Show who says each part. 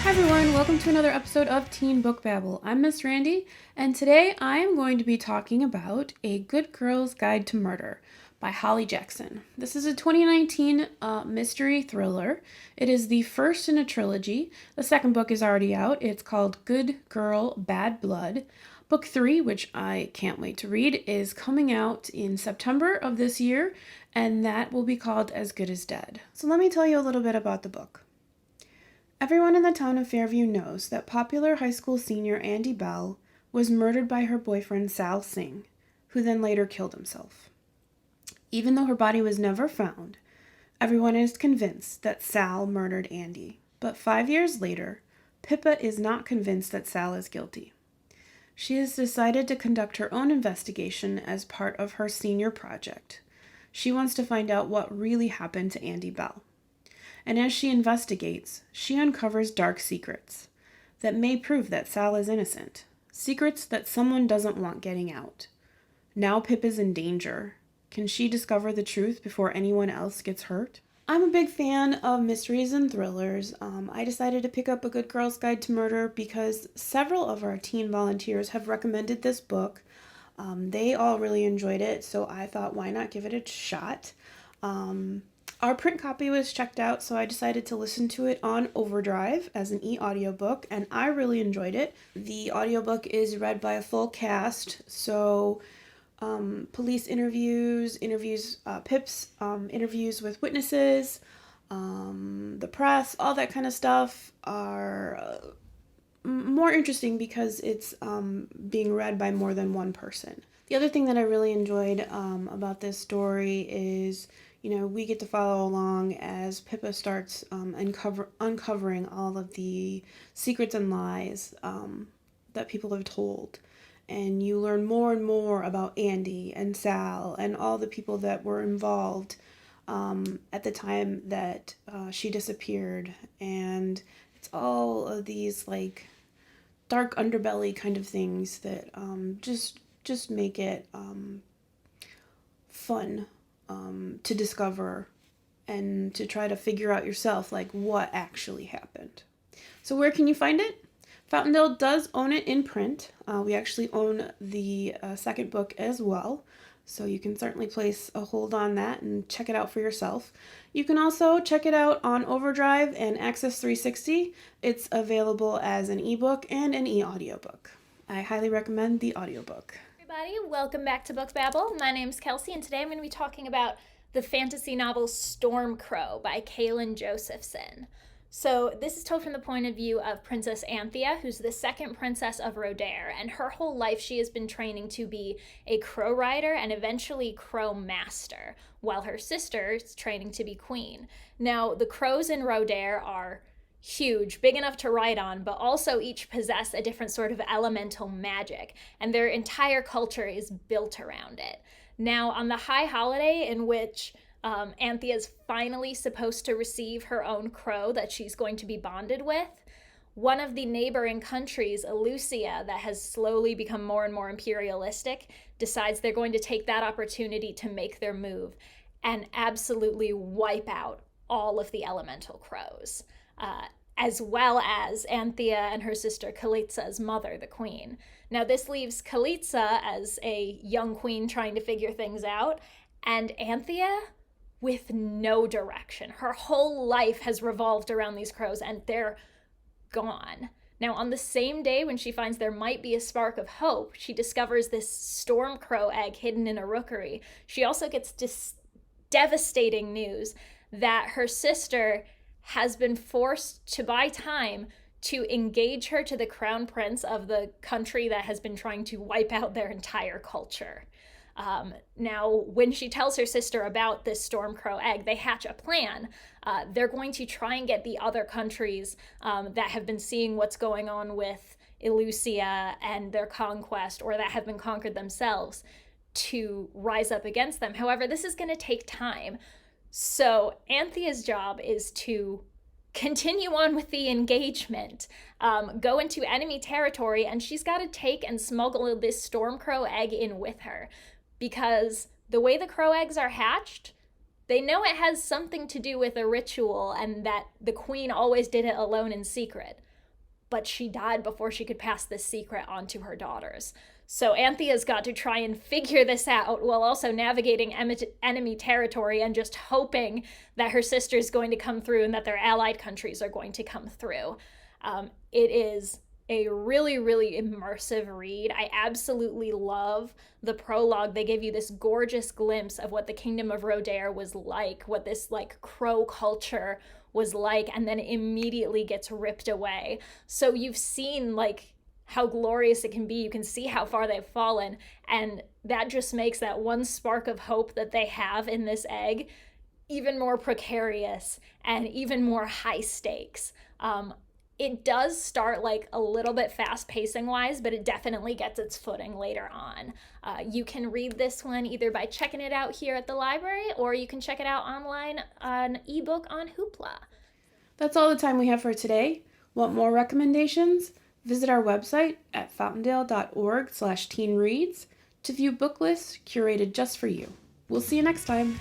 Speaker 1: Hi everyone, welcome to another episode of Teen Book Babble. I'm Miss Randy, and today I am going to be talking about A Good Girl's Guide to Murder by Holly Jackson. This is a 2019 mystery thriller. It is the first in a trilogy. The second book is already out. It's called Good Girl, Bad Blood. Book 3, which I can't wait to read, is coming out in September of this year, and that will be called As Good as Dead. So let me tell you a little bit about the book. Everyone in the town of Fairview knows that popular high school senior Andy Bell was murdered by her boyfriend Sal Singh, who then later killed himself. Even though her body was never found, everyone is convinced that Sal murdered Andy. But 5 years later, Pippa is not convinced that Sal is guilty. She has decided to conduct her own investigation as part of her senior project. She wants to find out what really happened to Andy Bell. And as she investigates, she uncovers dark secrets that may prove that Sal is innocent. Secrets that someone doesn't want getting out. Now Pip is in danger. Can she discover the truth before anyone else gets hurt? I'm a big fan of mysteries and thrillers. I decided to pick up A Good Girl's Guide to Murder because several of our teen volunteers have recommended this book. They all really enjoyed it, so I thought, why not give it a shot? Our print copy was checked out, so I decided to listen to it on Overdrive as an e-audiobook, and I really enjoyed it. The audiobook is read by a full cast, so police interviews, Pip's interviews with witnesses, the press, all that kind of stuff are more interesting because it's being read by more than one person. The other thing that I really enjoyed about this story is, we get to follow along as Pippa starts uncovering all of the secrets and lies that people have told. And you learn more and more about Andy and Sal and all the people that were involved at the time that she disappeared. And it's all of these dark underbelly kind of things that just make it fun to discover and to try to figure out yourself what actually happened. So where can you find it? Fountaindale does own it in print. We actually own the second book as well, so you can certainly place a hold on that and check it out for yourself. You can also check it out on Overdrive and Access 360. It's available as an ebook and an e-audiobook. I highly recommend the audiobook.
Speaker 2: Everybody, welcome back to Book Babble. My name's Kelsey, and today I'm going to be talking about the fantasy novel Stormcrow by Kaylin Josephson. So this is told from the point of view of Princess Anthea, who's the second princess of Rodair, and her whole life she has been training to be a crow rider and eventually crow master, while her sister is training to be queen. Now, the crows in Rodair are huge, big enough to ride on, but also each possess a different sort of elemental magic, and their entire culture is built around it. Now, on the high holiday in which Anthea's finally supposed to receive her own crow that she's going to be bonded with, one of the neighboring countries, Eleusia, that has slowly become more and more imperialistic, decides they're going to take that opportunity to make their move and absolutely wipe out all of the elemental crows. As well as Anthea and her sister Kalitsa's mother, the queen. Now this leaves Kalitsa as a young queen trying to figure things out, and Anthea with no direction. Her whole life has revolved around these crows, and they're gone. Now on the same day when she finds there might be a spark of hope, she discovers this Stormcrow egg hidden in a rookery. She also gets devastating news that her sister has been forced to buy time to engage her to the crown prince of the country that has been trying to wipe out their entire culture. Now, when she tells her sister about this Stormcrow egg, they hatch a plan. They're going to try and get the other countries that have been seeing what's going on with Eleusia and their conquest, or that have been conquered themselves, to rise up against them. However, this is going to take time. So Anthea's job is to continue on with the engagement, go into enemy territory, and she's got to take and smuggle this Stormcrow egg in with her, because the way the crow eggs are hatched, they know it has something to do with a ritual and that the queen always did it alone in secret. but she died before she could pass this secret on to her daughters. So Anthea's got to try and figure this out while also navigating enemy territory and just hoping that her sister's going to come through and that their allied countries are going to come through. It is a really, really immersive read. I absolutely love the prologue. They give you this gorgeous glimpse of what the Kingdom of Rodair was like, what this like crow culture was like, and then immediately gets ripped away. So you've seen like how glorious it can be. You can see how far they've fallen, and that just makes that one spark of hope that they have in this egg even more precarious and even more high stakes. It does start like a little bit fast pacing wise, but it definitely gets its footing later on. You can read this one either by checking it out here at the library, or you can check it out online on ebook on Hoopla.
Speaker 1: That's all the time we have for today. Want more recommendations? Visit our website at fountaindale.org/teenreads to view book lists curated just for you. We'll see you next time.